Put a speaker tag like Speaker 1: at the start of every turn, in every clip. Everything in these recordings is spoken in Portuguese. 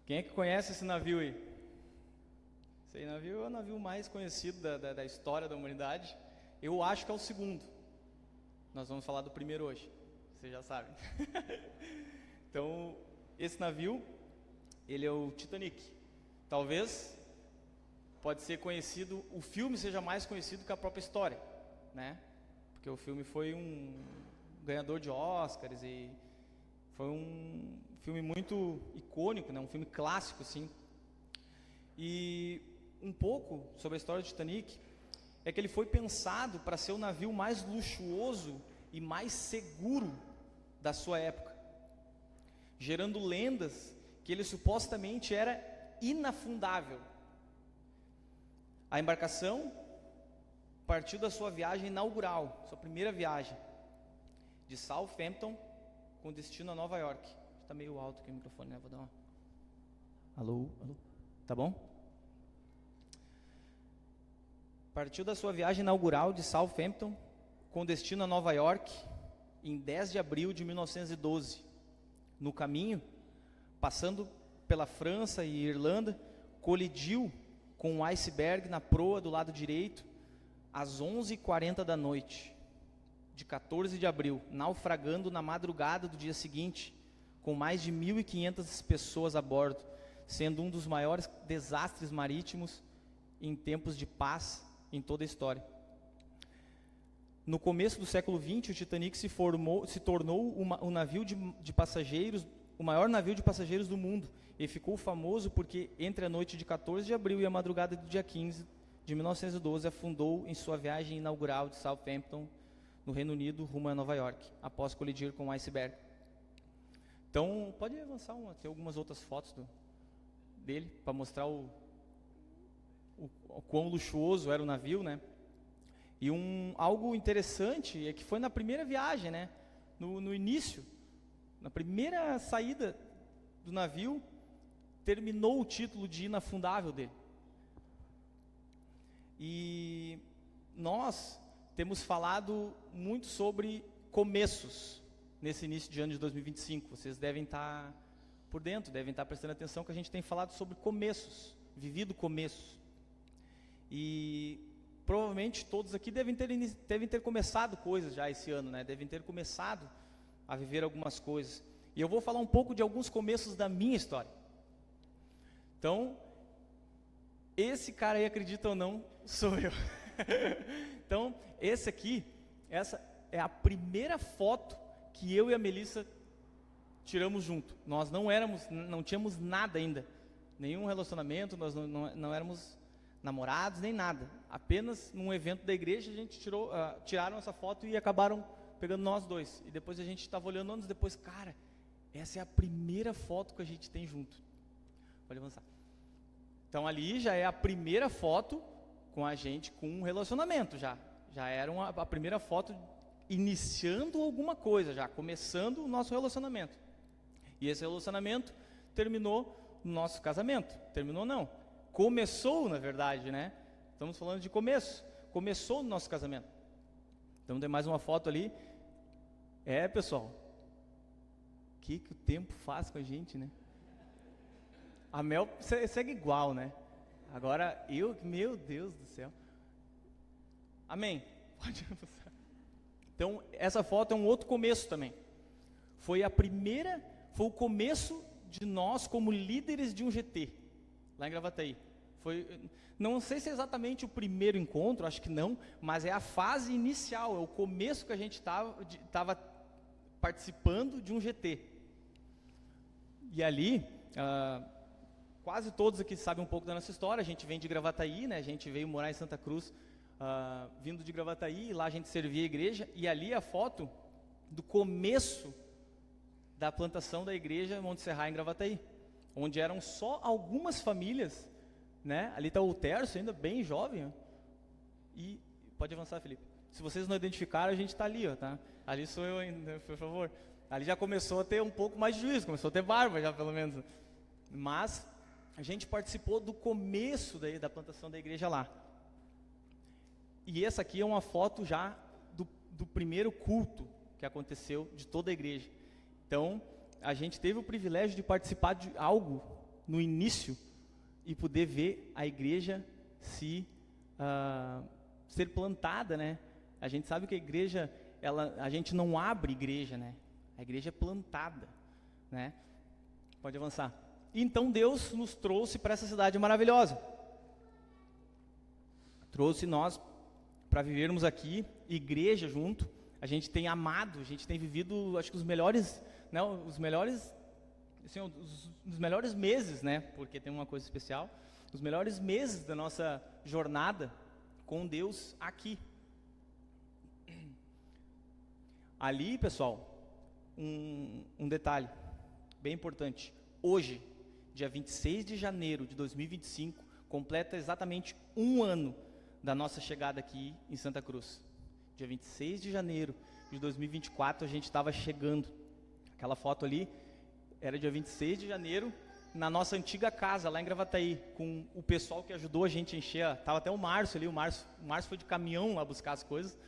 Speaker 1: Quem é que conhece esse navio aí? Esse navio é o navio mais conhecido da história da humanidade. Eu acho que é o segundo. Nós vamos falar do primeiro hoje. Vocês já sabem. Então, esse navio, ele é o Titanic. Talvez, pode ser conhecido, o filme seja mais conhecido que a própria história, né? Porque o filme foi um ganhador de Oscars e foi um filme muito icônico, né? Um filme clássico, sim. E um pouco sobre a história do Titanic é que ele foi pensado para ser o navio mais luxuoso e mais seguro da sua época, gerando lendas que ele supostamente era inafundável. A embarcação partiu da sua viagem inaugural, sua primeira viagem, de Southampton com destino a Nova York. Está meio alto aqui o microfone, né? Vou dar uma... Alô? Alô? Tá bom? Partiu da sua viagem inaugural de Southampton com destino a Nova York em 10 de abril de 1912. No caminho, passando pela França e Irlanda, colidiu com um iceberg na proa do lado direito às 11h40 da noite de 14 de abril, naufragando na madrugada do dia seguinte, com mais de 1.500 pessoas a bordo, sendo um dos maiores desastres marítimos em tempos de paz em toda a história. No começo do século XX, o Titanic se tornou um navio de passageiros, o maior navio de passageiros do mundo, e ficou famoso porque entre a noite de 14 de abril e a madrugada do dia 15 de 1912, afundou em sua viagem inaugural de Southampton, no Reino Unido, rumo a Nova York, após colidir com um iceberg. Então, pode avançar, tem algumas outras fotos dele, para mostrar o quão luxuoso era o navio, né? E algo interessante é que foi na primeira viagem, né? No início, na primeira saída do navio, terminou o título de inafundável dele. E nós temos falado muito sobre começos nesse início de ano de 2025. Vocês devem estar por dentro, devem estar prestando atenção que a gente tem falado sobre começos, vivido começos. E provavelmente todos aqui devem ter começado coisas já esse ano, né? Devem ter começado a viver algumas coisas. E eu vou falar um pouco de alguns começos da minha história. Então, esse cara aí, acredita ou não, sou eu. Então, essa é a primeira foto que eu e a Melissa tiramos junto. Nós não tínhamos nada ainda, nenhum relacionamento, nós não éramos namorados, nem nada. Apenas num evento da igreja a gente tiraram essa foto e acabaram pegando nós dois. E depois a gente estava olhando anos depois, cara, essa é a primeira foto que a gente tem junto. Pode avançar. Então ali já é a primeira foto com a gente com um relacionamento já. Já era a primeira foto iniciando alguma coisa, já começando o nosso relacionamento. E esse relacionamento terminou no nosso casamento. Terminou não. Começou, na verdade, né? Estamos falando de começo. Começou no nosso casamento. Então tem mais uma foto ali. Pessoal, o que o tempo faz com a gente, né? A Mel segue igual, né? Agora meu Deus do céu. Amém. Pode avançar. Então essa foto é um outro começo também. Foi o começo de nós como líderes de um GT, lá em Gravataí. Não sei se é exatamente o primeiro encontro, acho que não, mas é a fase inicial, é o começo que a gente estava participando de um GT. E ali, quase todos aqui sabem um pouco da nossa história. A gente vem de Gravataí, né? A gente veio morar em Santa Cruz, vindo de Gravataí, e lá a gente servia a igreja, e ali a foto do começo da plantação da igreja Monte Serra em Gravataí, onde eram só algumas famílias, né? Ali está o Tércio, ainda bem jovem, ó. E pode avançar, Felipe. Se vocês não identificaram, a gente está ali, ó, tá? Ali sou eu ainda, por favor. Ali já começou a ter um pouco mais de juízo, começou a ter barba já, pelo menos. Mas a gente participou do começo da plantação da igreja lá. E essa aqui é uma foto já do primeiro culto que aconteceu de toda a igreja. Então, a gente teve o privilégio de participar de algo no início e poder ver a igreja ser plantada, né? A gente sabe que a igreja, a gente não abre igreja, né? A igreja é plantada, né? Pode avançar. Então Deus nos trouxe para essa cidade maravilhosa. Trouxe nós para vivermos aqui, igreja junto. A gente tem amado, a gente tem vivido, acho que os melhores, né? Os melhores meses, né? Porque tem uma coisa especial. Os melhores meses da nossa jornada com Deus aqui. Ali, pessoal, um detalhe bem importante. Hoje, dia 26 de janeiro de 2025, completa exatamente um ano da nossa chegada aqui em Santa Cruz. Dia 26 de janeiro de 2024, a gente estava chegando. Aquela foto ali era dia 26 de janeiro, na nossa antiga casa, lá em Gravataí, com o pessoal que ajudou a gente a encher. Estava até o Márcio ali, o Márcio foi de caminhão lá buscar as coisas.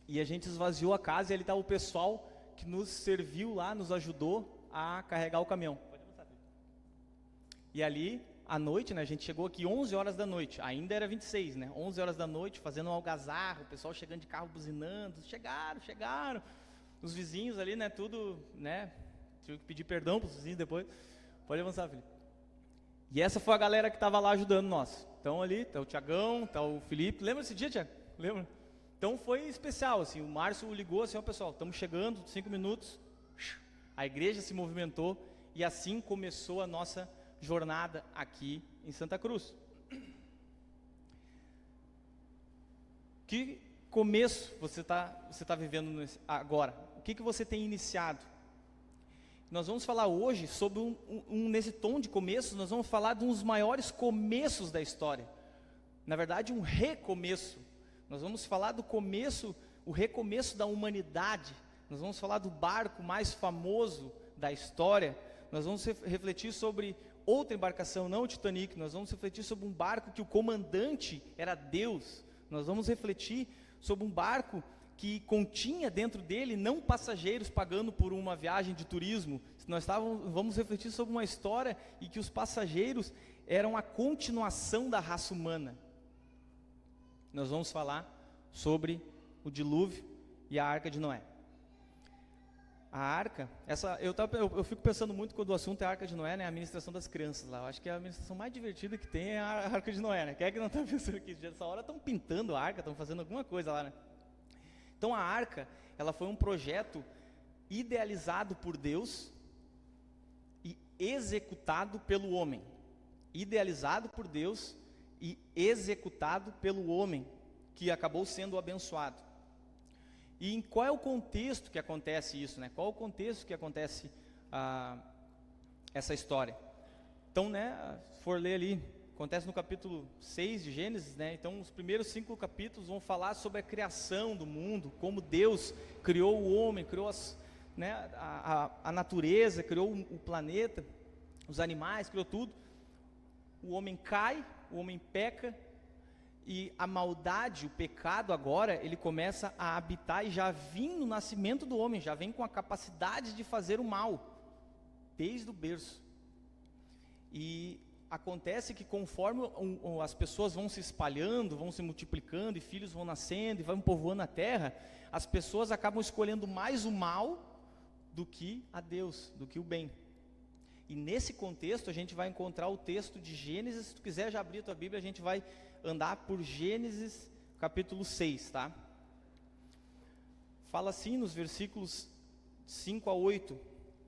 Speaker 1: E a gente esvaziou a casa e ali estava o pessoal que nos serviu lá, nos ajudou a carregar o caminhão. E ali, à noite, né, a gente chegou aqui 11 horas da noite, ainda era 26, né, 11 horas da noite, fazendo um algazarra, o pessoal chegando de carro buzinando, chegaram, os vizinhos ali, né, tudo, né, tive que pedir perdão para os vizinhos depois. Pode avançar, Felipe. E essa foi a galera que estava lá ajudando nós. Então ali, está o Tiagão, está o Felipe, lembra esse dia, Tiago? Lembra? Então foi especial, assim, o Márcio ligou assim, ó pessoal, estamos chegando, 5 minutos, a igreja se movimentou e assim começou a nossa jornada aqui em Santa Cruz. Que começo você tá vivendo agora? O que você tem iniciado? Nós vamos falar hoje sobre nesse tom de começo, nós vamos falar de um dos maiores começos da história. Na verdade, um recomeço. Nós vamos falar do começo, o recomeço da humanidade. Nós vamos falar do barco mais famoso da história. Nós vamos refletir sobre outra embarcação, não o Titanic. Nós vamos refletir sobre um barco que o comandante era Deus. Nós vamos refletir sobre um barco que continha dentro dele não passageiros pagando por uma viagem de turismo. Vamos refletir sobre uma história em que os passageiros eram a continuação da raça humana. Nós vamos falar sobre o dilúvio e a Arca de Noé. A arca, eu fico pensando muito quando o assunto é a Arca de Noé, né? A ministração das crianças lá. Eu acho que a ministração mais divertida que tem é a Arca de Noé, né? Quem é que não está pensando aqui? Nessa hora estão pintando a arca, estão fazendo alguma coisa lá, né? Então a arca, ela foi um projeto idealizado por Deus e executado pelo homem. Idealizado por Deus e executado pelo homem, que acabou sendo abençoado. E em qual é o contexto que acontece isso, né? Qual é o contexto que acontece essa história? Então, né, se for ler ali, acontece no capítulo 6 de Gênesis, né? Então, os primeiros 5 capítulos vão falar sobre a criação do mundo, como Deus criou o homem, criou a natureza, criou o planeta, os animais, criou tudo. O homem cai, o homem peca, e a maldade, o pecado agora, ele começa a habitar e já vem no nascimento do homem, já vem com a capacidade de fazer o mal, desde o berço. E acontece que conforme as pessoas vão se espalhando, vão se multiplicando, e filhos vão nascendo, e vão povoando a terra, as pessoas acabam escolhendo mais o mal do que a Deus, do que o bem. E nesse contexto a gente vai encontrar o texto de Gênesis. Se tu quiser já abrir a tua Bíblia, a gente vai andar por Gênesis capítulo 6, tá? Fala assim nos versículos 5 a 8,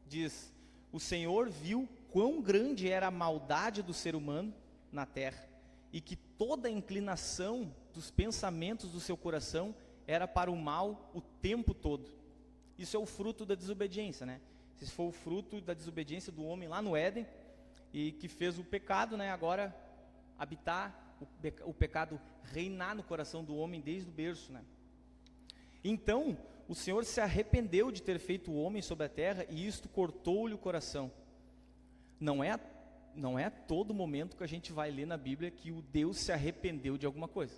Speaker 1: diz: o Senhor viu quão grande era a maldade do ser humano na terra, e que toda a inclinação dos pensamentos do seu coração era para o mal o tempo todo. Isso é o fruto da desobediência, né? Esse foi o fruto da desobediência do homem lá no Éden, e que fez o pecado, né, agora habitar, o pecado reinar no coração do homem desde o berço, né? Então, o Senhor se arrependeu de ter feito o homem sobre a terra, e isto cortou-lhe o coração. Não é a todo momento que a gente vai ler na Bíblia que o Deus se arrependeu de alguma coisa.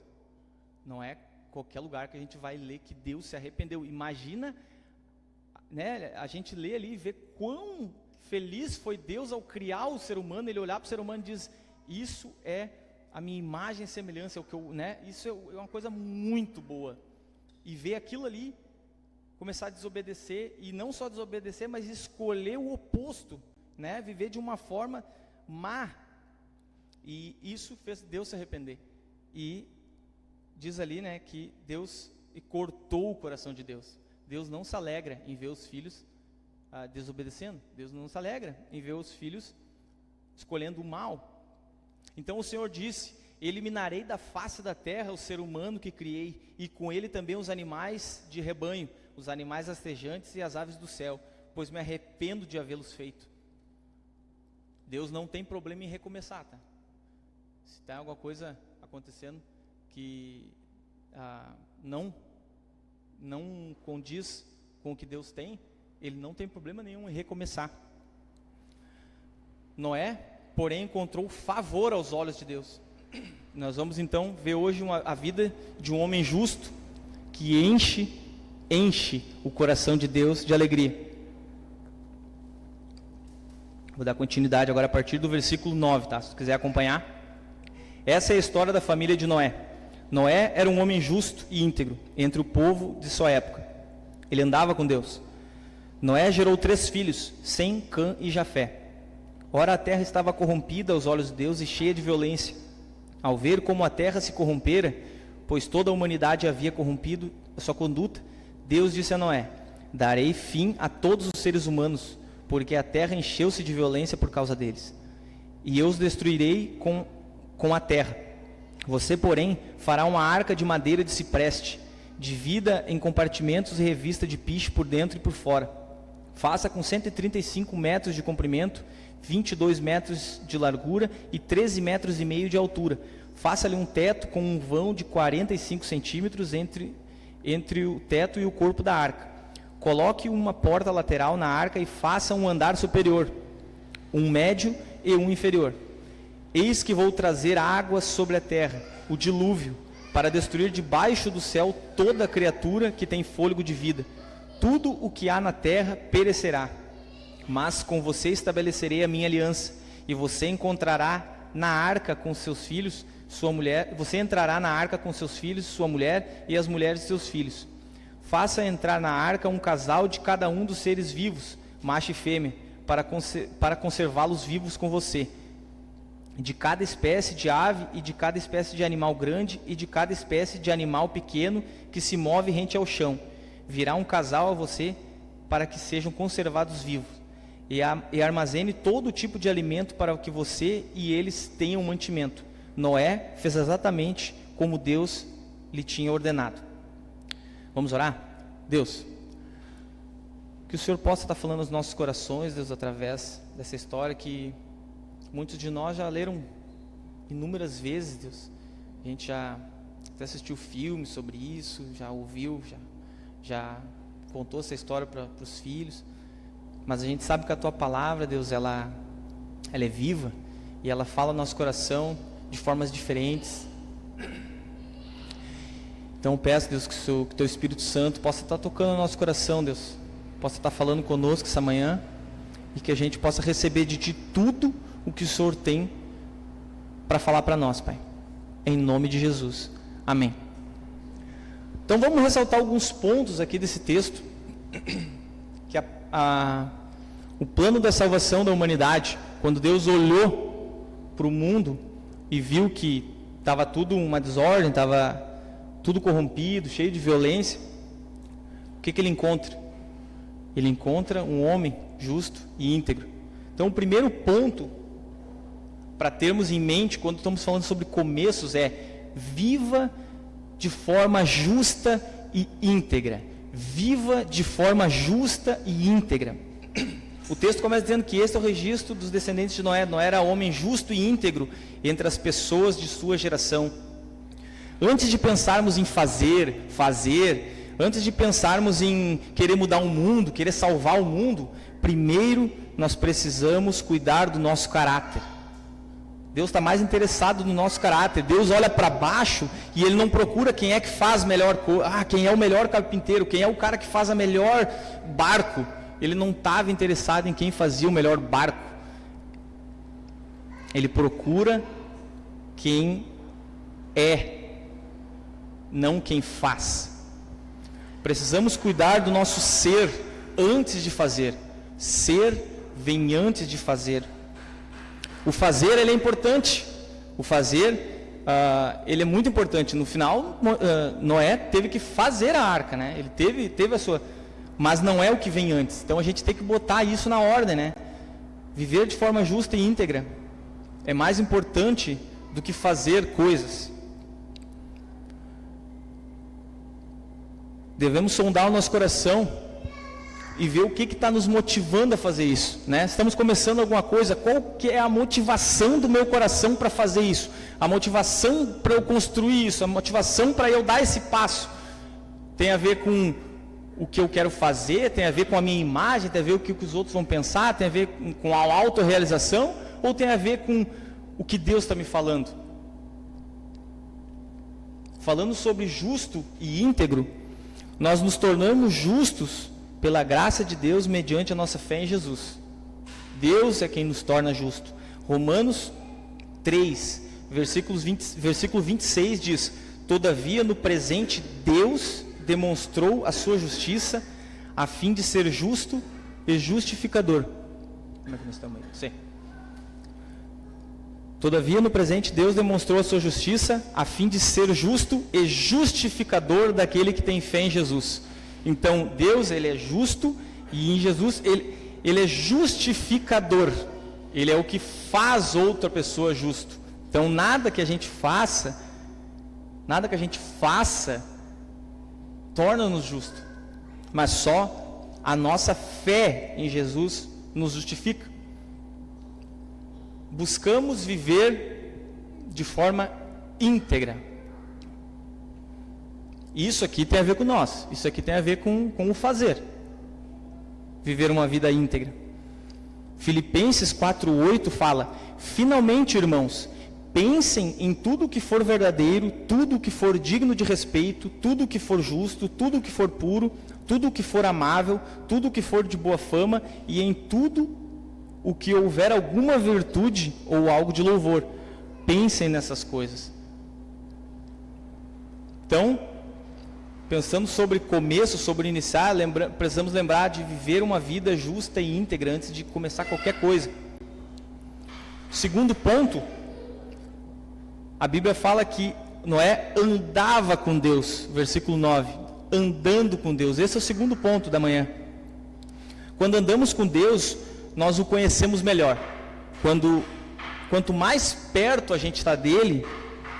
Speaker 1: Não é qualquer lugar que a gente vai ler que Deus se arrependeu. Imagina, né, a gente lê ali e vê quão feliz foi Deus ao criar o ser humano, ele olhar para o ser humano e diz, isso é a minha imagem e semelhança, é o que eu, né? Isso é uma coisa muito boa. E ver aquilo ali, começar a desobedecer, e não só desobedecer, mas escolher o oposto, né? Viver de uma forma má. E isso fez Deus se arrepender. E diz ali, né, que Deus cortou o coração de Deus. Deus não se alegra em ver os filhos desobedecendo. Deus não se alegra em ver os filhos escolhendo o mal. Então o Senhor disse, eliminarei da face da terra o ser humano que criei, e com ele também os animais de rebanho, os animais rastejantes e as aves do céu, pois me arrependo de havê-los feito. Deus não tem problema em recomeçar, tá? Se tem alguma coisa acontecendo que não condiz com o que Deus tem, ele não tem problema nenhum em recomeçar. Noé, porém, encontrou favor aos olhos de Deus. Nós vamos então ver hoje a vida de um homem justo que enche o coração de Deus de alegria. Vou dar continuidade agora a partir do versículo 9, tá? Se tu quiser acompanhar. Essa é a história da família de Noé. Noé era um homem justo e íntegro entre o povo de sua época. Ele andava com Deus. Noé gerou 3 filhos, Sem, Cã e Jafé. Ora, a terra estava corrompida aos olhos de Deus e cheia de violência. Ao ver como a terra se corrompera, pois toda a humanidade havia corrompido a sua conduta, Deus disse a Noé, darei fim a todos os seres humanos, porque a terra encheu-se de violência por causa deles. E eu os destruirei com a terra. Você, porém, fará uma arca de madeira de cipreste, divida em compartimentos e revista de piche por dentro e por fora. Faça com 135 metros de comprimento, 22 metros de largura e 13 metros e meio de altura. Faça-lhe um teto com um vão de 45 centímetros entre o teto e o corpo da arca. Coloque uma porta lateral na arca e faça um andar superior, um médio e um inferior. Eis que vou trazer água sobre a terra, o dilúvio, para destruir debaixo do céu toda criatura que tem fôlego de vida. Tudo o que há na terra perecerá. Mas com você estabelecerei a minha aliança, e você encontrará na arca com seus filhos, sua mulher, você entrará na arca com seus filhos, sua mulher e as mulheres de seus filhos. Faça entrar na arca um casal de cada um dos seres vivos, macho e fêmea, para conservá-los vivos com você. De cada espécie de ave e de cada espécie de animal grande e de cada espécie de animal pequeno que se move rente ao chão. Virá um casal a você para que sejam conservados vivos. E armazene todo tipo de alimento para que você e eles tenham mantimento. Noé fez exatamente como Deus lhe tinha ordenado. Vamos orar? Deus, que o Senhor possa estar falando aos nossos corações, Deus, através dessa história que muitos de nós já leram inúmeras vezes, Deus. A gente já até assistiu filmes sobre isso, já ouviu, já contou essa história para os filhos. Mas a gente sabe que a Tua Palavra, Deus, ela é viva e ela fala no nosso coração de formas diferentes. Então eu peço, Deus, que o Teu Espírito Santo possa estar tocando no nosso coração, Deus. Possa estar falando conosco essa manhã e que a gente possa receber de Ti tudo o que o Senhor tem para falar para nós, Pai. Em nome de Jesus. Amém. Então vamos ressaltar alguns pontos aqui desse texto. Que o plano da salvação da humanidade, quando Deus olhou para o mundo e viu que estava tudo uma desordem, estava tudo corrompido, cheio de violência, o que Ele encontra? Ele encontra um homem justo e íntegro. Então o primeiro ponto para termos em mente quando estamos falando sobre começos é: viva de forma justa e íntegra. Viva de forma justa e íntegra. O texto começa dizendo que este é o registro dos descendentes de Noé. Noé era homem justo e íntegro entre as pessoas de sua geração. Antes de pensarmos em fazer, antes de pensarmos em querer mudar o mundo, querer salvar o mundo, primeiro nós precisamos cuidar do nosso caráter. Deus está mais interessado no nosso caráter. Deus olha para baixo e Ele não procura quem é que faz melhor coisa. Quem é o melhor carpinteiro, quem é o cara que faz a melhor barco. ele não estava interessado em quem fazia o melhor barco. Ele procura quem é, não quem faz. Precisamos cuidar do nosso ser antes de fazer. Ser vem antes de fazer. O fazer, ele é importante. O fazer, ele é muito importante. No final, Noé teve que fazer a arca, né? Ele teve a sua... Mas não é o que vem antes. Então a gente tem que botar isso na ordem, né? Viver de forma justa e íntegra é mais importante do que fazer coisas. Devemos sondar o nosso coração e ver o que está nos motivando a fazer isso, né? Estamos começando alguma coisa, qual que é a motivação do meu coração para fazer isso? A motivação para eu construir isso, a motivação para eu dar esse passo, tem a ver com o que eu quero fazer, tem a ver com a minha imagem, tem a ver com o que os outros vão pensar, tem a ver com a autorrealização, ou tem a ver com o que Deus está me falando? Falando sobre justo e íntegro, nós nos tornamos justos pela graça de Deus mediante a nossa fé em Jesus. Deus é quem nos torna justo. Romanos 3, versículo 26 diz: todavia no presente Deus demonstrou a sua justiça a fim de ser justo e justificador. Como é que nós estamos aí? Sim. Todavia no presente Deus demonstrou a sua justiça a fim de ser justo e justificador daquele que tem fé em Jesus. Então Deus, ele é justo, e em Jesus ele é justificador. Ele é o que faz outra pessoa justo. Então nada que a gente faça torna-nos justo, mas só a nossa fé em Jesus nos justifica. Buscamos viver de forma íntegra. Isso aqui tem a ver com nós. Isso aqui tem a ver com o fazer. Viver uma vida íntegra. Filipenses 4:8 fala: finalmente, irmãos, pensem em tudo o que for verdadeiro, tudo o que for digno de respeito, tudo o que for justo, tudo o que for puro, tudo o que for amável, tudo o que for de boa fama, e em tudo o que houver alguma virtude ou algo de louvor. Pensem nessas coisas. Então, pensando sobre começo, sobre iniciar, precisamos lembrar de viver uma vida justa e íntegra antes de começar qualquer coisa. Segundo ponto, a Bíblia fala que Noé andava com Deus, versículo 9, andando com Deus. Esse é o segundo ponto da manhã. Quando andamos com Deus, nós o conhecemos melhor. Quanto mais perto a gente está dele,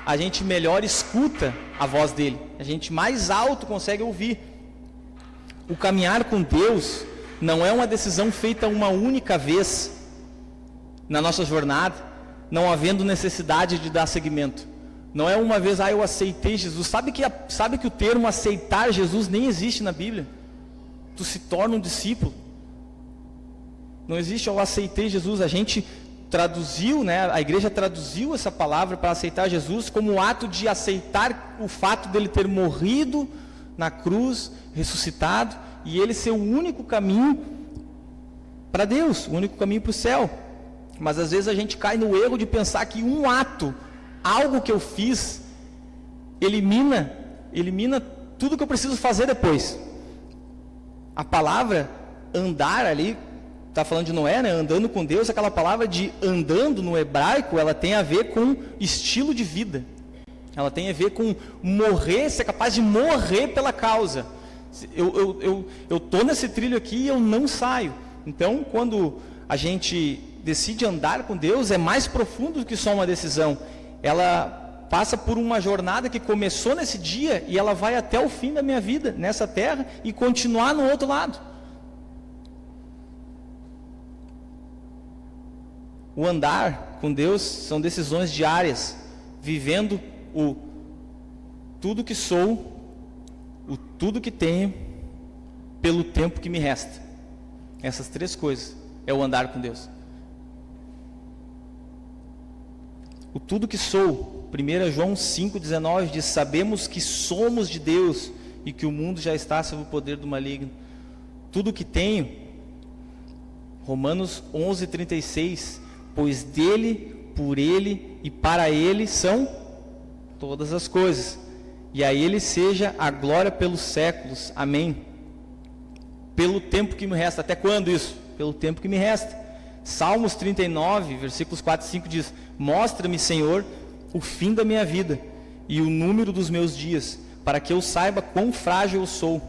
Speaker 1: a gente melhor escuta a voz dele, a gente mais alto consegue ouvir. O caminhar com Deus não é uma decisão feita uma única vez na nossa jornada, não havendo necessidade de dar seguimento. Não é uma vez, eu aceitei Jesus. Sabe que o termo aceitar Jesus nem existe na Bíblia? Tu se torna um discípulo. Não existe eu aceitei Jesus. A gente traduziu, né? A igreja traduziu essa palavra para aceitar Jesus como o ato de aceitar o fato dele ter morrido na cruz, ressuscitado, e ele ser o único caminho para Deus, o único caminho para o céu. Mas às vezes a gente cai no erro de pensar que um ato, algo que eu fiz, elimina tudo que eu preciso fazer depois. A palavra andar ali, está falando de Noé, né? Andando com Deus, aquela palavra de andando no hebraico, ela tem a ver com estilo de vida. Ela tem a ver com morrer, ser capaz de morrer pela causa. Eu estou nesse trilho aqui e eu não saio. Então, quando a gente decide andar com Deus, é mais profundo do que só uma decisão. Ela passa por uma jornada que começou nesse dia e ela vai até o fim da minha vida, nessa terra, e continuar no outro lado. O andar com Deus são decisões diárias, vivendo o tudo que sou, o tudo que tenho, pelo tempo que me resta. Essas três coisas é o andar com Deus. O tudo que sou, 1 João 5,19 diz: sabemos que somos de Deus e que o mundo já está sob o poder do maligno. Tudo que tenho Romanos 11:36, pois dele, por ele e para ele são todas as coisas, e a ele seja a glória pelos séculos, amém. Pelo tempo que me resta, até quando isso? Pelo tempo que me resta. Salmos 39, versículos 4 e 5 diz, mostra-me, Senhor, o fim da minha vida e o número dos meus dias, para que eu saiba quão frágil eu sou.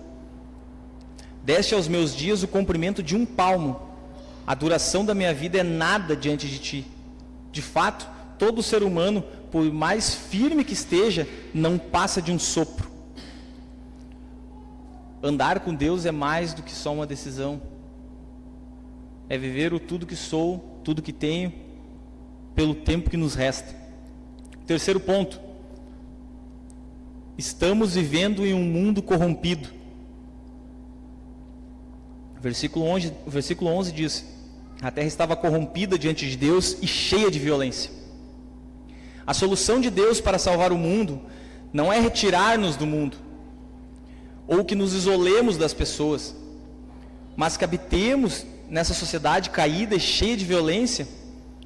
Speaker 1: Deste aos meus dias o comprimento de um palmo, a duração da minha vida é nada diante de ti. De fato, todo ser humano, por mais firme que esteja, não passa de um sopro. Andar com Deus é mais do que só uma decisão. É viver o tudo que sou, tudo que tenho, pelo tempo que nos resta. Terceiro ponto. Estamos vivendo em um mundo corrompido. Versículo 11 diz, a terra estava corrompida diante de Deus e cheia de violência. A solução de Deus para salvar o mundo não é retirar-nos do mundo, ou que nos isolemos das pessoas, mas que habitemos nessa sociedade caída e cheia de violência,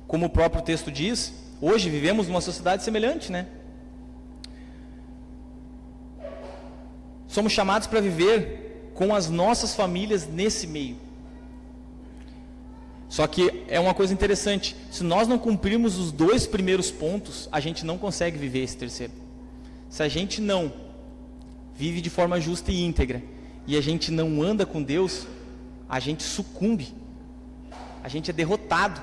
Speaker 1: como o próprio texto diz. Hoje vivemos numa sociedade semelhante, né? Somos chamados para viver com as nossas famílias nesse meio. Só que é uma coisa interessante, se nós não cumprirmos os 2 primeiros pontos, a gente não consegue viver esse terceiro. Se a gente não vive de forma justa e íntegra, e a gente não anda com Deus, a gente sucumbe, a gente é derrotado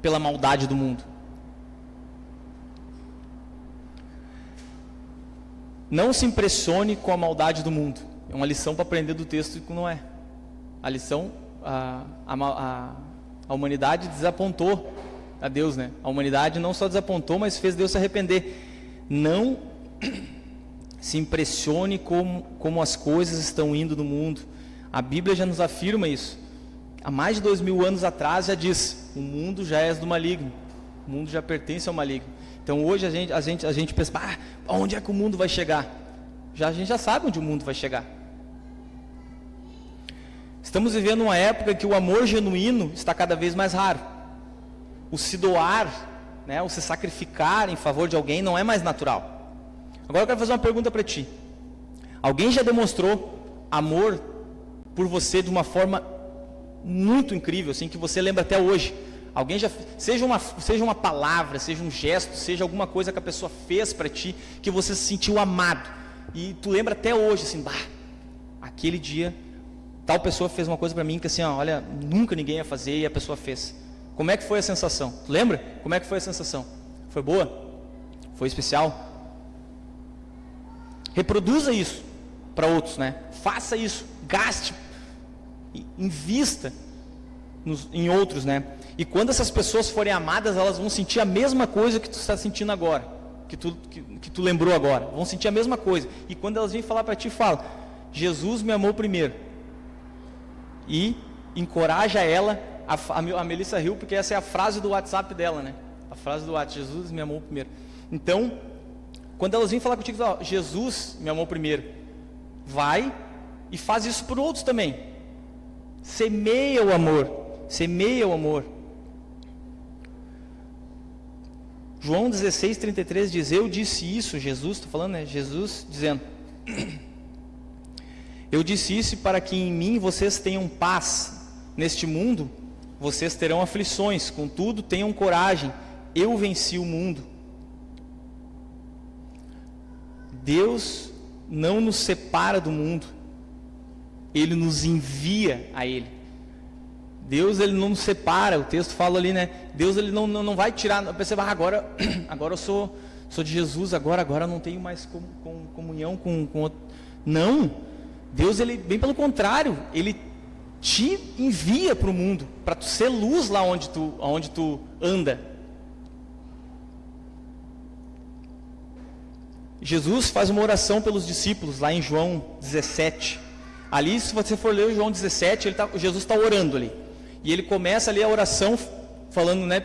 Speaker 1: pela maldade do mundo. Não se impressione com a maldade do mundo. É uma lição para aprender do texto que não é. A lição, a humanidade desapontou a Deus, né? A humanidade não só desapontou, mas fez Deus se arrepender. Não se impressione como as coisas estão indo no mundo. A Bíblia já nos afirma isso. Há mais de 2000 anos atrás já diz, o mundo já é do maligno, o mundo já pertence ao maligno. Então hoje a gente pensa, onde é que o mundo vai chegar? A gente já sabe onde o mundo vai chegar. Estamos vivendo uma época que o amor genuíno está cada vez mais raro. O se doar, né, o se sacrificar em favor de alguém não é mais natural. Agora eu quero fazer uma pergunta para ti. Alguém já demonstrou amor por você de uma forma muito incrível, assim, que você lembra até hoje? Alguém já, seja uma palavra, seja um gesto, seja alguma coisa que a pessoa fez para ti, que você se sentiu amado, e tu lembra até hoje, assim, aquele dia, tal pessoa fez uma coisa para mim, que assim, olha, nunca ninguém ia fazer, e a pessoa fez. Como é que foi a sensação? Tu lembra? Como é que foi a sensação? Foi boa? Foi especial? Reproduza isso para outros, né? Faça isso, gaste, invista em outros, né? E quando essas pessoas forem amadas, elas vão sentir a mesma coisa que tu está sentindo agora, que tu lembrou agora, vão sentir a mesma coisa. E quando elas vêm falar para ti, fala, Jesus me amou primeiro. E encoraja ela, a Melissa riu, porque essa é a frase do WhatsApp dela, né? A frase do WhatsApp, Jesus me amou primeiro. Então, quando elas vêm falar contigo, Jesus me amou primeiro, vai e faz isso por outros também. Semeia o amor, semeia o amor. João 16:33 diz, eu disse isso, Jesus, estou falando, né? Jesus dizendo, eu disse isso para que em mim vocês tenham paz. Neste mundo vocês terão aflições, contudo tenham coragem, eu venci o mundo. Deus não nos separa do mundo, Ele nos envia a Ele. Deus, Ele não nos separa, o texto fala ali, né? Deus, Ele não vai tirar, perceba, agora eu sou de Jesus, agora não tenho mais comunhão com outro. Não, Deus, Ele, bem pelo contrário, Ele te envia para o mundo, para tu ser luz lá onde tu anda. Jesus faz uma oração pelos discípulos, lá em João 17. Ali, se você for ler João 17, Jesus está orando ali. E ele começa ali a oração, falando, né,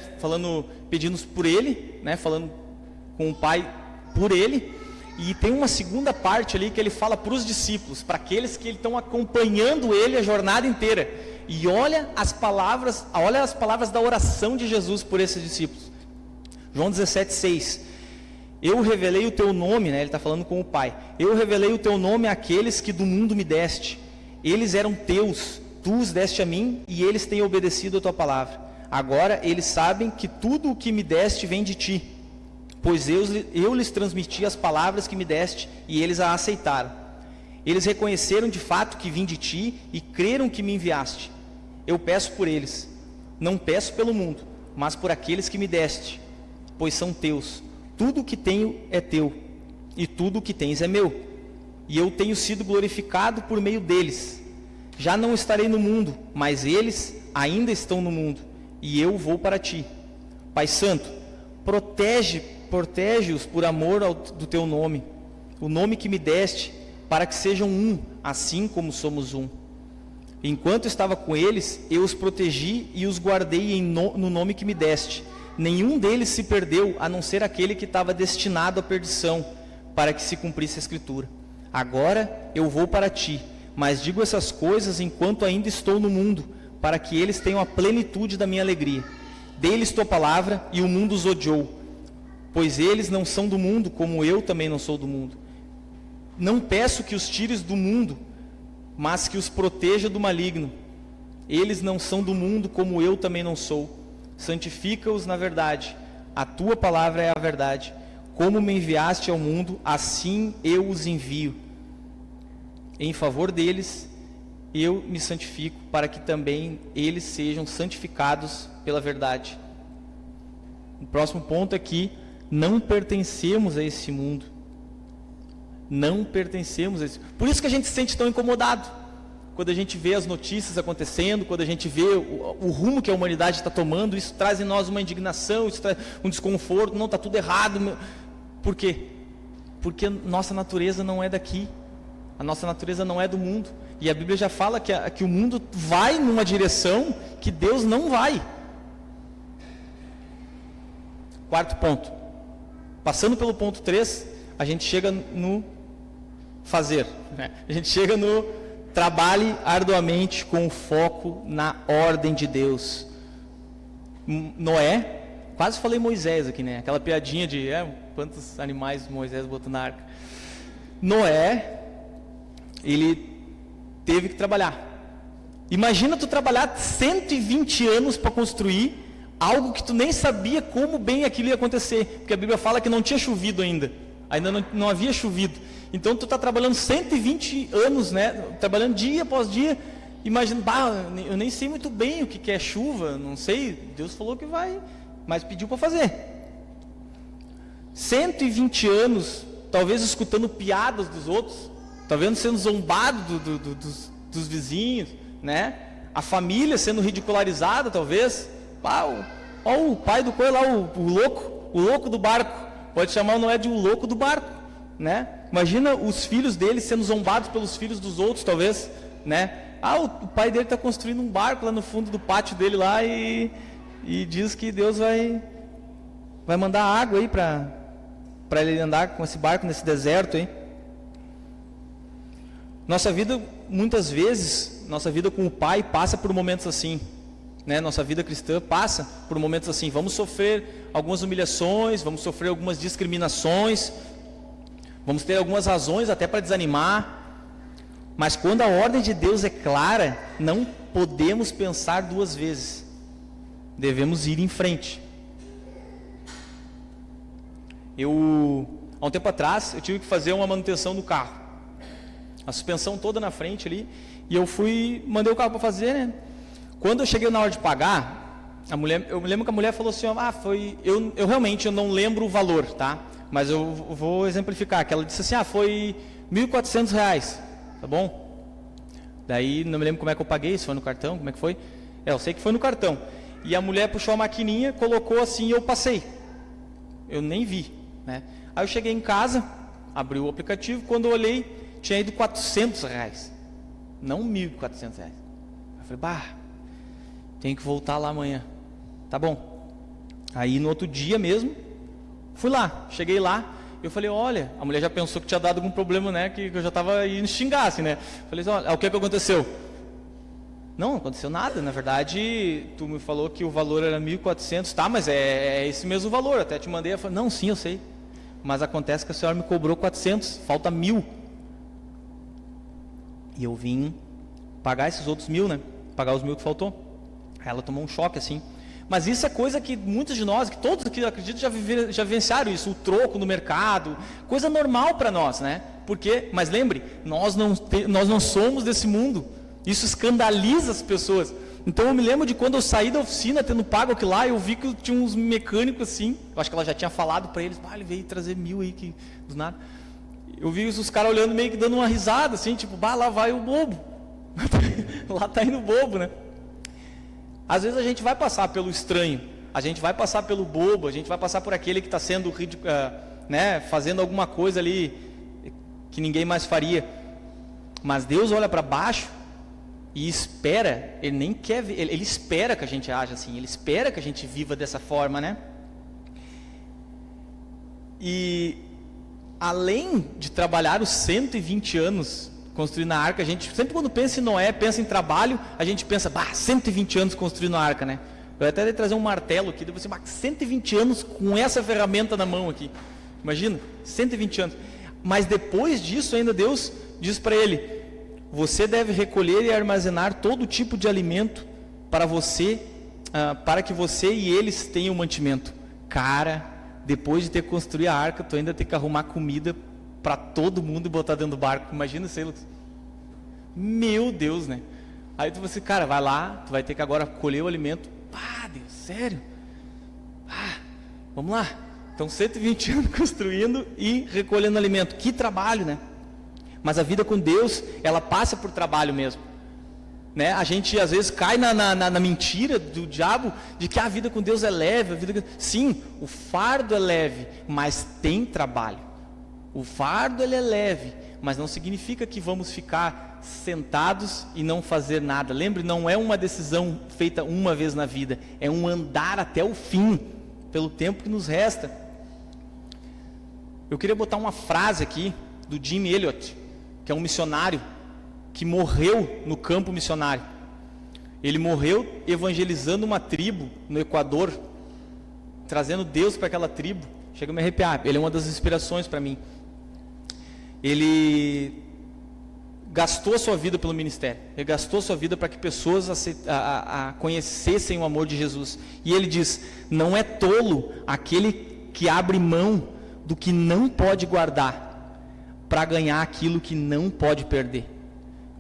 Speaker 1: pedindo por ele, né, falando com o Pai por ele. E tem uma segunda parte ali que ele fala para os discípulos, para aqueles que estão acompanhando ele a jornada inteira. E olha as palavras da oração de Jesus por esses discípulos. João 17:6. Eu revelei o teu nome, né? Ele está falando com o Pai. Eu revelei o teu nome àqueles que do mundo me deste. Eles eram teus, tu os deste a mim, e eles têm obedecido a tua palavra. Agora eles sabem que tudo o que me deste vem de ti, pois eu lhes transmiti as palavras que me deste, e eles a aceitaram. Eles reconheceram de fato que vim de ti, e creram que me enviaste. Eu peço por eles, não peço pelo mundo, mas por aqueles que me deste, pois são teus. Tudo o que tenho é teu, e tudo o que tens é meu, e eu tenho sido glorificado por meio deles. Já não estarei no mundo, mas eles ainda estão no mundo, e eu vou para ti. Pai Santo, protege-os por amor do teu nome, o nome que me deste, para que sejam um, assim como somos um. Enquanto estava com eles, eu os protegi e os guardei no nome que me deste. Nenhum deles se perdeu, a não ser aquele que estava destinado à perdição, para que se cumprisse a Escritura. Agora eu vou para ti, mas digo essas coisas enquanto ainda estou no mundo, para que eles tenham a plenitude da minha alegria. Dei-lhes tua palavra, e o mundo os odiou, pois eles não são do mundo, como eu também não sou do mundo. Não peço que os tires do mundo, mas que os proteja do maligno. Eles não são do mundo, como eu também não sou. Santifica-os na verdade, a tua palavra é a verdade. Como me enviaste ao mundo, assim eu os envio. Em favor deles, eu me santifico, para que também eles sejam santificados pela verdade. O próximo ponto é que não pertencemos a esse mundo. Não pertencemos a esse mundo. Por isso que a gente se sente tão incomodado quando a gente vê as notícias acontecendo, quando a gente vê o rumo que a humanidade está tomando. Isso traz em nós uma indignação, isso traz um desconforto. Não, está tudo errado. Por quê? Porque nossa natureza não é daqui, a nossa natureza não é do mundo, e a Bíblia já fala que o mundo vai numa direção que Deus não vai. Quarto ponto, passando pelo ponto 3, a gente chega no fazer, né? A gente chega no trabalhe arduamente com foco na ordem de Deus. Noé, quase falei Moisés aqui, né? Aquela piadinha de quantos animais Moisés botou na arca. Noé, ele teve que trabalhar. Imagina tu trabalhar 120 anos para construir algo que tu nem sabia como bem aquilo ia acontecer, porque a Bíblia fala que não tinha chovido ainda não havia chovido. Então tu está trabalhando 120 anos, né? Trabalhando dia após dia. Imagina, eu nem sei muito bem o que é chuva, não sei. Deus falou que vai, mas pediu para fazer. 120 anos, talvez escutando piadas dos outros, talvez sendo zombado dos vizinhos, né? A família sendo ridicularizada, talvez. O pai do coelho lá, o louco do barco. Pode chamar o Noé de o louco do barco, né? Imagina os filhos dele sendo zombados pelos filhos dos outros, talvez, né? O pai dele está construindo um barco lá no fundo do pátio dele lá e diz que Deus vai mandar água aí para ele andar com esse barco nesse deserto aí. Nossa vida, muitas vezes, nossa vida com o Pai passa por momentos assim, né? Nossa vida cristã passa por momentos assim. Vamos sofrer algumas humilhações, vamos sofrer algumas discriminações, vamos ter algumas razões até para desanimar. Mas quando a ordem de Deus é clara, não podemos pensar duas vezes. Devemos ir em frente. Há um tempo atrás, eu tive que fazer uma manutenção do carro. A suspensão toda na frente ali. E eu mandei o carro para fazer, né? Quando eu cheguei na hora de pagar, eu me lembro que a mulher falou assim, eu realmente não lembro o valor, tá? Mas eu vou exemplificar, que ela disse assim, foi R$1.400, tá bom? Daí, não me lembro como é que eu paguei, se foi no cartão, como é que foi? Eu sei que foi no cartão. E a mulher puxou a maquininha, colocou assim e eu passei. Eu nem vi, né? Aí eu cheguei em casa, abri o aplicativo, quando eu olhei, tinha ido R$400, não R$1.400. Eu falei, tenho que voltar lá amanhã. Tá bom. Aí no outro dia mesmo, fui lá, cheguei lá, eu falei, olha, a mulher já pensou que tinha dado algum problema, né, que eu já estava indo xingar, assim, né. Falei, olha, o que aconteceu? Não aconteceu nada, na verdade, tu me falou que o valor era 1.400, tá, mas é esse mesmo valor, até te mandei, eu falei, não, sim, eu sei, mas acontece que a senhora me cobrou 400, falta 1.000, e eu vim pagar esses outros 1.000, né, pagar os 1.000 que faltou. Aí ela tomou um choque assim, mas isso é coisa que muitos de nós, que todos aqui, eu acredito, já vivenciaram isso, o troco no mercado, coisa normal para nós, né, porque, mas lembre, nós não somos desse mundo. Isso escandaliza as pessoas. Então eu me lembro de quando eu saí da oficina tendo pago aquilo lá, eu vi que tinha uns mecânicos assim, eu acho que ela já tinha falado para eles, ele veio trazer 1.000 aí, que do nada. Eu vi os caras olhando meio que dando uma risada assim, tipo, lá vai o bobo. Lá tá indo o bobo, né? Às vezes a gente vai passar pelo estranho, a gente vai passar pelo bobo, a gente vai passar por aquele que está sendo, né, fazendo alguma coisa ali que ninguém mais faria. Mas Deus olha para baixo e espera, ele nem quer ver, ele espera que a gente haja assim, ele espera que a gente viva dessa forma, né? E além de trabalhar os 120 anos construindo a arca, a gente sempre quando pensa em Noé, pensa em trabalho, a gente pensa, 120 anos construindo a arca, né? Eu até ia trazer um martelo aqui, depois 120 anos com essa ferramenta na mão aqui, imagina, 120 anos. Mas depois disso ainda Deus diz para ele, você deve recolher e armazenar todo tipo de alimento para você, para que você e eles tenham mantimento. Cara, depois de ter construído a arca, tu ainda tem que arrumar comida para todo mundo e botar dentro do barco. Imagina isso aí, Lucas. Meu Deus, né? Aí tu você, cara, vai lá, tu vai ter que agora colher o alimento. Deus, sério? Vamos lá. Então 120 anos construindo e recolhendo alimento. Que trabalho, né? Mas a vida com Deus, ela passa por trabalho mesmo, né? A gente às vezes cai na mentira do diabo de que a vida com Deus é leve, sim, o fardo é leve, mas tem trabalho. O fardo ele é leve, mas não significa que vamos ficar sentados e não fazer nada. Lembre, não é uma decisão feita uma vez na vida, é um andar até o fim, pelo tempo que nos resta. Eu queria botar uma frase aqui do Jim Elliot, que é um missionário que morreu no campo missionário. Ele morreu evangelizando uma tribo no Equador, trazendo Deus para aquela tribo. Chega a me arrepiar, ele é uma das inspirações para mim. Ele gastou a sua vida pelo ministério, ele gastou a sua vida para que pessoas conhecessem o amor de Jesus. E ele diz, não é tolo aquele que abre mão do que não pode guardar, para ganhar aquilo que não pode perder.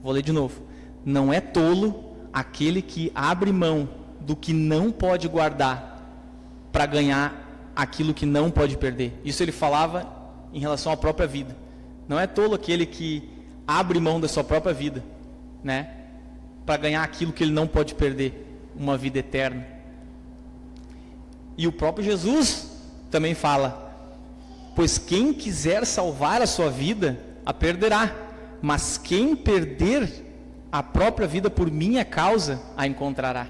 Speaker 1: Vou ler de novo. Não é tolo aquele que abre mão do que não pode guardar para ganhar aquilo que não pode perder. Isso ele falava em relação à própria vida. Não é tolo aquele que abre mão da sua própria vida, né, para ganhar aquilo que ele não pode perder, uma vida eterna. E o próprio Jesus também fala, pois quem quiser salvar a sua vida, a perderá, mas quem perder a própria vida por minha causa, a encontrará.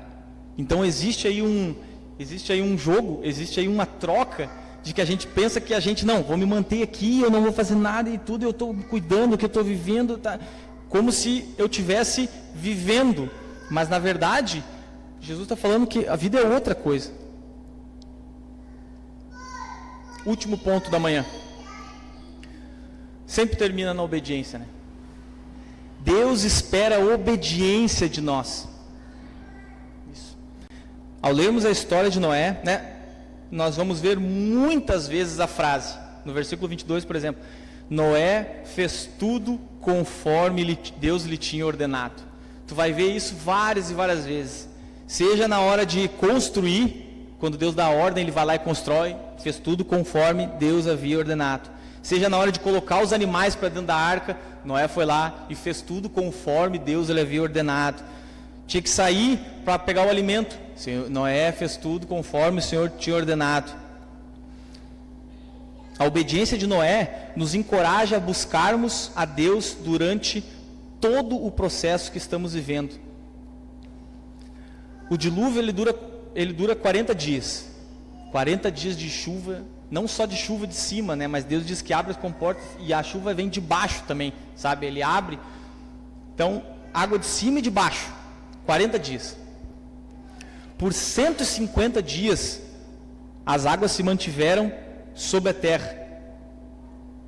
Speaker 1: Então existe aí um jogo, existe aí uma troca, de que a gente pensa que a gente, não, vou me manter aqui, eu não vou fazer nada e tudo, eu estou cuidando do que eu estou vivendo, tá? Como se eu estivesse vivendo, mas na verdade, Jesus está falando que a vida é outra coisa. Último ponto da manhã. Sempre termina na obediência, né? Deus espera a obediência de nós. Isso. Ao lermos a história de Noé, né, nós vamos ver muitas vezes a frase, no versículo 22, por exemplo, Noé fez tudo conforme Deus lhe tinha ordenado. Tu vai ver isso várias e várias vezes. Seja na hora de construir, quando Deus dá a ordem, ele vai lá e constrói, fez tudo conforme Deus havia ordenado. Seja na hora de colocar os animais para dentro da arca, Noé foi lá e fez tudo conforme Deus lhe havia ordenado. Tinha que sair para pegar o alimento, Noé fez tudo conforme o Senhor tinha ordenado. A obediência de Noé nos encoraja a buscarmos a Deus durante todo o processo que estamos vivendo. O dilúvio ele dura 40 dias. 40 dias de chuva, não só de chuva de cima, né? Mas Deus diz que abre as comportas e a chuva vem de baixo também, sabe? Ele abre, então, água de cima e de baixo. 40 dias. Por 150 dias, as águas se mantiveram sobre a terra.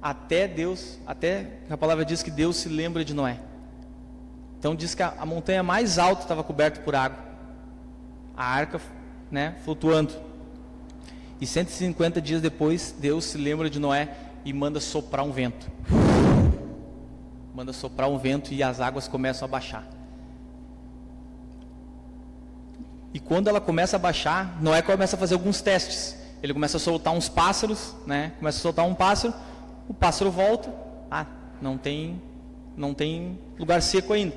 Speaker 1: Até a palavra diz que Deus se lembra de Noé. Então diz que a montanha mais alta estava coberta por água. A arca, né, flutuando. E 150 dias depois, Deus se lembra de Noé e manda soprar um vento. Manda soprar um vento e as águas começam a baixar. E quando ela começa a baixar, Noé começa a fazer alguns testes. Ele começa a soltar uns pássaros, né? Começa a soltar um pássaro, o pássaro volta. Não tem lugar seco ainda.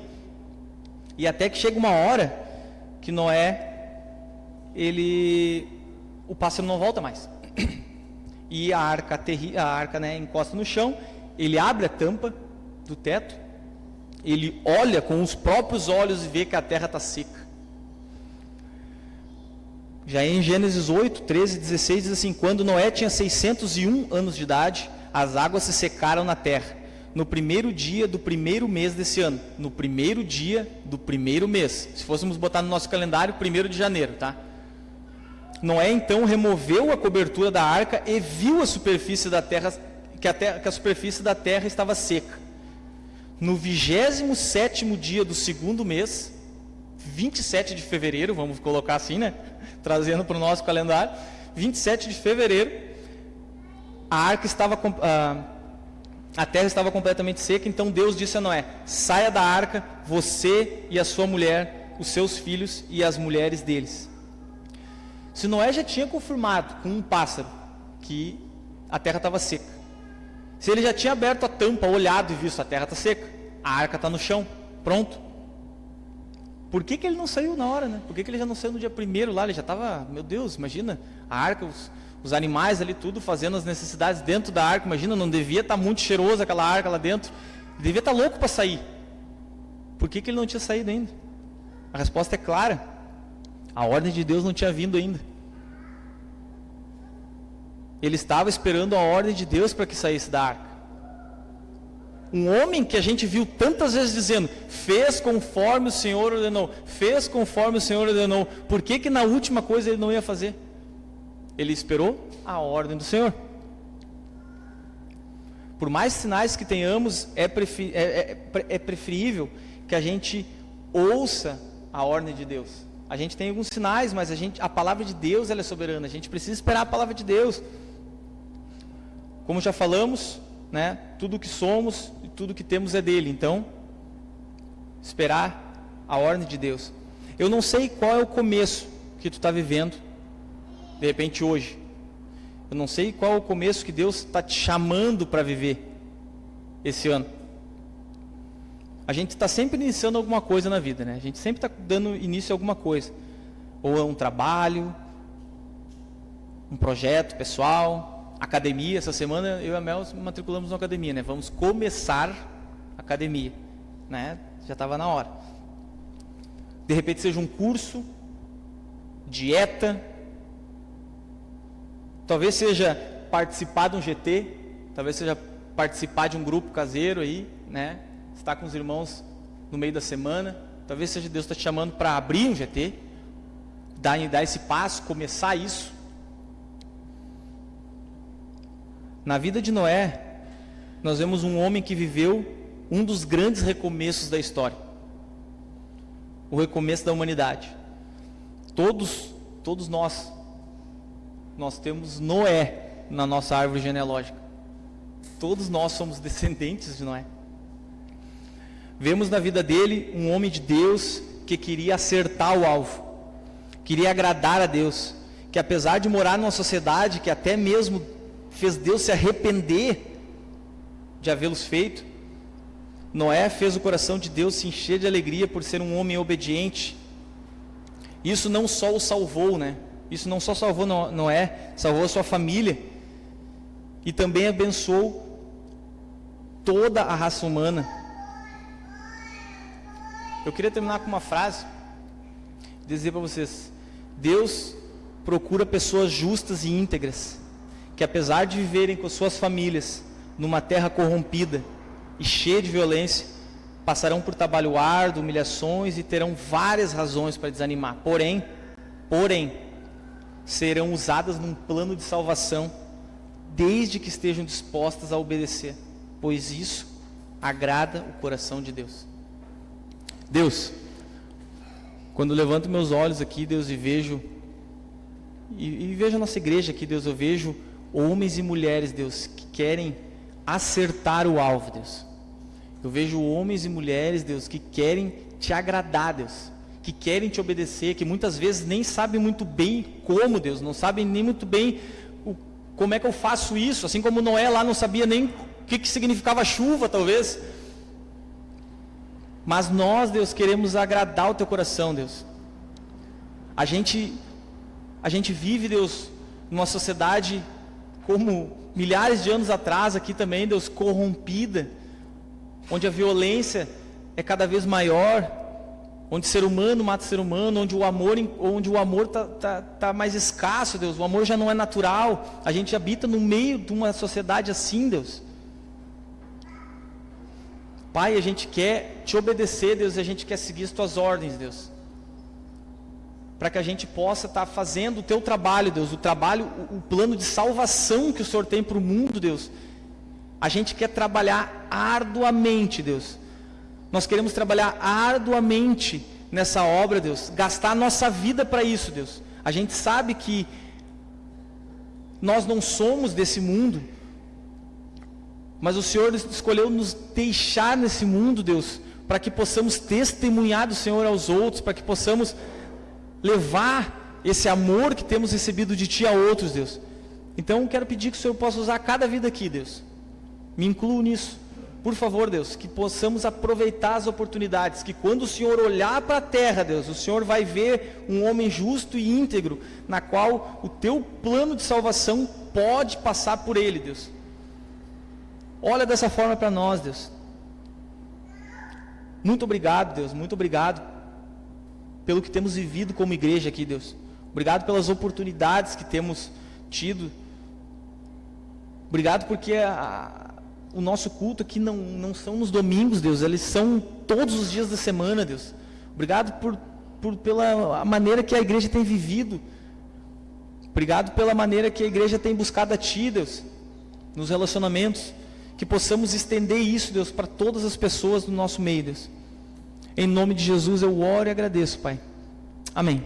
Speaker 1: E até que chega uma hora que Noé, o pássaro não volta mais. E a arca, né, encosta no chão, ele abre a tampa do teto, ele olha com os próprios olhos e vê que a terra está seca. Já em Gênesis 8, 13, 16, diz assim: quando Noé tinha 601 anos de idade, as águas se secaram na terra, no primeiro dia do primeiro mês desse ano. No primeiro dia do primeiro mês. Se fôssemos botar no nosso calendário, 1º de janeiro, tá? Noé então removeu a cobertura da arca e viu a superfície da terra, que a superfície da terra estava seca. No 27º dia do segundo mês, 27 de fevereiro, vamos colocar assim, né? Trazendo para o nosso calendário, 27 de fevereiro, a terra estava completamente seca. Então Deus disse a Noé: saia da arca, você e a sua mulher, os seus filhos e as mulheres deles. Se Noé já tinha confirmado com um pássaro que a terra estava seca, se ele já tinha aberto a tampa, olhado e visto a terra está seca, a arca está no chão, pronto, por que ele não saiu na hora, né? Por que ele já não saiu no dia 1º lá? Ele já estava, meu Deus, imagina, a arca, os animais ali tudo fazendo as necessidades dentro da arca. Imagina, não devia estar muito cheiroso aquela arca lá dentro, devia estar louco para sair. Por que ele não tinha saído ainda? A resposta é clara: a ordem de Deus não tinha vindo ainda. Ele estava esperando a ordem de Deus para que saísse da arca. Um homem que a gente viu tantas vezes dizendo: fez conforme o Senhor ordenou, fez conforme o Senhor ordenou. Por que na última coisa ele não ia fazer? Ele esperou a ordem do Senhor. Por mais sinais que tenhamos, é preferível que a gente ouça a ordem de Deus. A gente tem alguns sinais, mas a palavra de Deus, ela é soberana. A gente precisa esperar a palavra de Deus. Como já falamos, né, tudo que somos e tudo que temos é dele. Então, esperar a ordem de Deus. Eu não sei qual é o começo que tu está vivendo, de repente hoje. Eu não sei qual é o começo que Deus está te chamando para viver esse ano. A gente está sempre iniciando alguma coisa na vida, né? A gente sempre está dando início a alguma coisa. Ou é um trabalho, um projeto pessoal, academia. Essa semana eu e a Mel matriculamos na academia, né? Vamos começar a academia, né? Já estava na hora. De repente seja um curso, dieta, talvez seja participar de um GT, talvez seja participar de um grupo caseiro aí, né? Estar com os irmãos no meio da semana. Talvez seja Deus está te chamando para abrir um GT, dar esse passo, começar isso. Na vida de Noé, nós vemos um homem que viveu um dos grandes recomeços da história, o recomeço da humanidade. Todos nós temos Noé na nossa árvore genealógica. Todos nós somos descendentes de Noé. Vemos na vida dele um homem de Deus que queria acertar o alvo, queria agradar a Deus, que apesar de morar numa sociedade que até mesmo fez Deus se arrepender de havê-los feito, Noé fez o coração de Deus se encher de alegria por ser um homem obediente. Isso não só o salvou, né? Isso não só salvou Noé, salvou a sua família e também abençoou toda a raça humana. Eu queria terminar com uma frase, dizer para vocês: Deus procura pessoas justas e íntegras, que apesar de viverem com suas famílias numa terra corrompida e cheia de violência, passarão por trabalho árduo, humilhações e terão várias razões para desanimar. Porém, serão usadas num plano de salvação, desde que estejam dispostas a obedecer, pois isso agrada o coração de Deus. Deus, quando eu levanto meus olhos aqui, Deus, e vejo a nossa igreja aqui, Deus, eu vejo homens e mulheres, Deus, que querem acertar o alvo, Deus. Eu vejo homens e mulheres, Deus, que querem te agradar, Deus, que querem te obedecer, que muitas vezes nem sabem muito bem como, Deus, não sabem nem muito bem como é que eu faço isso, assim como Noé lá não sabia nem o que significava chuva, talvez. Mas nós, Deus, queremos agradar o teu coração, Deus. A gente vive, Deus, numa sociedade como milhares de anos atrás aqui também, Deus, corrompida, onde a violência é cada vez maior, onde ser humano mata ser humano, onde o amor tá mais escasso, Deus, o amor já não é natural. A gente habita no meio de uma sociedade assim, Deus. Pai, a gente quer te obedecer, Deus, e a gente quer seguir as tuas ordens, Deus, para que a gente possa estar fazendo o teu trabalho, Deus, o plano de salvação que o Senhor tem para o mundo, Deus. A gente quer trabalhar arduamente, Deus. Nós queremos trabalhar arduamente nessa obra, Deus, gastar a nossa vida para isso, Deus. A gente sabe que nós não somos desse mundo, mas o Senhor escolheu nos deixar nesse mundo, Deus, para que possamos testemunhar do Senhor aos outros, para que possamos levar esse amor que temos recebido de Ti a outros, Deus. Então, quero pedir que o Senhor possa usar cada vida aqui, Deus. Me incluo nisso. Por favor, Deus, que possamos aproveitar as oportunidades, que quando o Senhor olhar para a terra, Deus, o Senhor vai ver um homem justo e íntegro, na qual o teu plano de salvação pode passar por ele, Deus. Olha dessa forma para nós, Deus. Muito obrigado, Deus, muito obrigado pelo que temos vivido como igreja aqui, Deus. Obrigado pelas oportunidades que temos tido. Obrigado porque o nosso culto aqui não são nos domingos, Deus, eles são todos os dias da semana, Deus. Obrigado pela maneira que a igreja tem vivido. Obrigado pela maneira que a igreja tem buscado a Ti, Deus, nos relacionamentos. Que possamos estender isso, Deus, para todas as pessoas do nosso meio, Deus. Em nome de Jesus eu oro e agradeço, Pai. Amém.